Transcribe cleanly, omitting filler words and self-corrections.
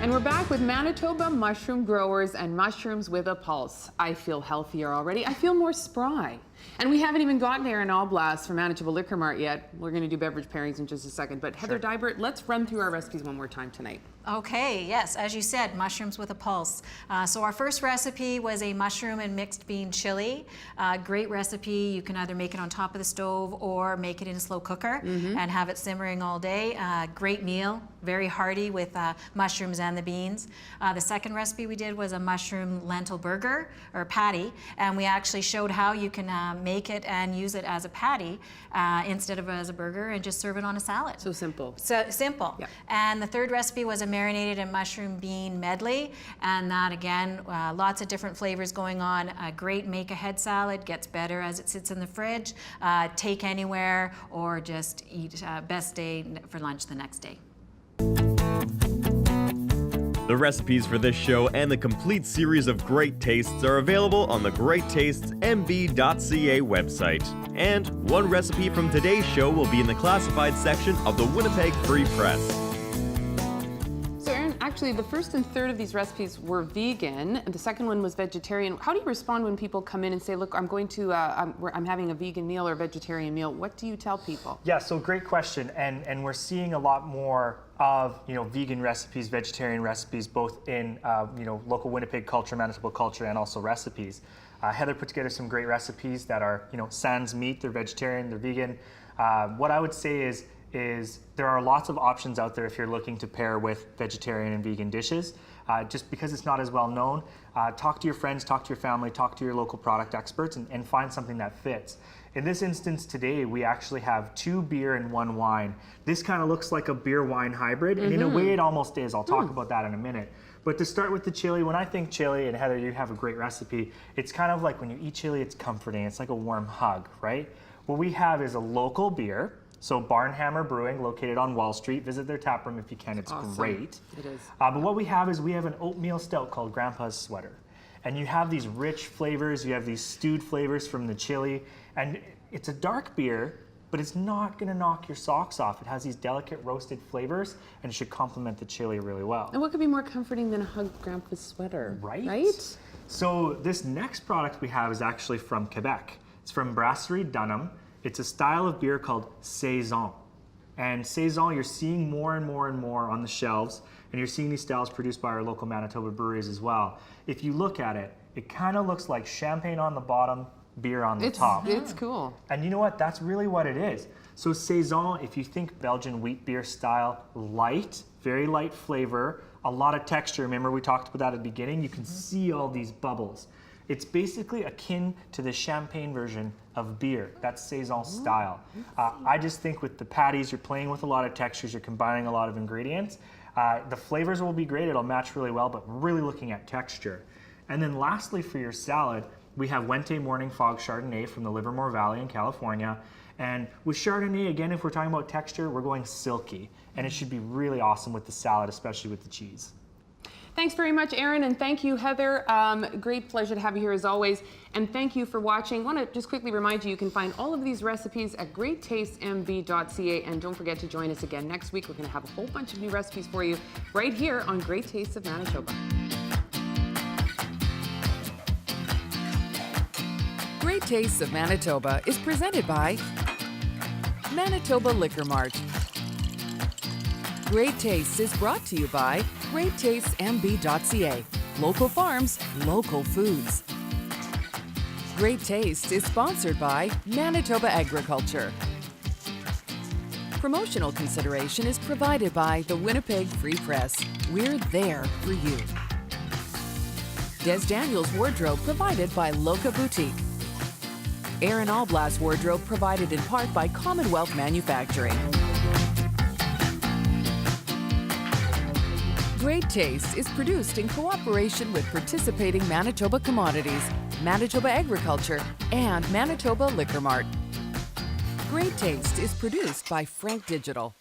And we're back with Manitoba mushroom growers and mushrooms with a pulse. I feel healthier already. I feel more spry. And we haven't even gotten Aaron Alblas from Manitoba Liquor Mart yet. We're going to do beverage pairings in just a second. But Heather Dybert, let's run through our recipes one more time tonight. Okay, yes, as you said, mushrooms with a pulse. So our first recipe was a mushroom and mixed bean chili. Great recipe. You can either make it on top of the stove or make it in a slow cooker and have it simmering all day. Great meal, very hearty with mushrooms and the beans. The second recipe we did was a mushroom lentil burger or patty, and we actually showed how you can make it and use it as a patty instead of as a burger and just serve it on a salad. So simple. So simple. Yep. And the third recipe was a marinated and mushroom bean medley, and that again, lots of different flavors going on. A great make-ahead salad, gets better as it sits in the fridge, take anywhere, or just eat best day for lunch the next day. The recipes for this show and the complete series of Great Tastes are available on the GreatTastesMB.ca website. And one recipe from today's show will be in the classified section of the Winnipeg Free Press. So Aaron, actually the first and third of these recipes were vegan, and the second one was vegetarian. How do you respond when people come in and say, look, I'm going to, I'm having a vegan meal or a vegetarian meal? What do you tell people? Yeah, so great question, and we're seeing a lot more of vegan recipes, vegetarian recipes, both in local Winnipeg culture, Manitoba culture, and also recipes. Heather put together some great recipes that are sans meat. They're vegetarian, they're vegan. What I would say is there are lots of options out there if you're looking to pair with vegetarian and vegan dishes. Just because it's not as well known, talk to your friends, talk to your family, talk to your local product experts, and find something that fits. In this instance today, we actually have 2 beer and 1 wine. This kind of looks like a beer-wine hybrid, and in a way it almost is. I'll talk about that in a minute. But to start with the chili, when I think chili, and Heather, you have a great recipe, it's kind of like when you eat chili, it's comforting. It's like a warm hug, right? What we have is a local beer. So Barnhammer Brewing, located on Wall Street. Visit their tap room if you can. It's awesome. Great. It is. But what we have is we have an oatmeal stout called Grandpa's Sweater. And you have these rich flavors. You have these stewed flavors from the chili. And it's a dark beer, but it's not going to knock your socks off. It has these delicate roasted flavors, and it should complement the chili really well. And what could be more comforting than a hug Grandpa's sweater? Right? So this next product we have is actually from Quebec. It's from Brasserie Dunham. It's a style of beer called Saison. And Saison, you're seeing more and more and more on the shelves, and you're seeing these styles produced by our local Manitoba breweries as well. If you look at it, it kind of looks like champagne on the bottom, beer on the top. It's cool. And you know what? That's really what it is. So Saison, if you think Belgian wheat beer style, light, very light flavor, a lot of texture. Remember we talked about that at the beginning? You can see all these bubbles. It's basically akin to the champagne version of beer. That's Saison style. I just think with the patties, you're playing with a lot of textures, you're combining a lot of ingredients. The flavors will be great, it'll match really well, but really looking at texture. And then lastly for your salad, we have Wente Morning Fog Chardonnay from the Livermore Valley in California. And with Chardonnay, again, if we're talking about texture, we're going silky. And it should be really awesome with the salad, especially with the cheese. Thanks very much, Aaron, and thank you, Heather. Great pleasure to have you here as always. And thank you for watching. I want to just quickly remind you, you can find all of these recipes at GreatTastesMB.ca. And don't forget to join us again next week. We're going to have a whole bunch of new recipes for you right here on Great Tastes of Manitoba. Great Tastes of Manitoba is presented by Manitoba Liquor Mart. Great Tastes is brought to you by GreatTastesMB.ca. Local farms, local foods. Great Taste is sponsored by Manitoba Agriculture. Promotional consideration is provided by the Winnipeg Free Press. We're there for you. Des Daniels Wardrobe provided by Loca Boutique. Aaron Alblas Wardrobe provided in part by Commonwealth Manufacturing. Great Taste is produced in cooperation with participating Manitoba Commodities, Manitoba Agriculture, and Manitoba Liquor Mart. Great Taste is produced by Frank Digital.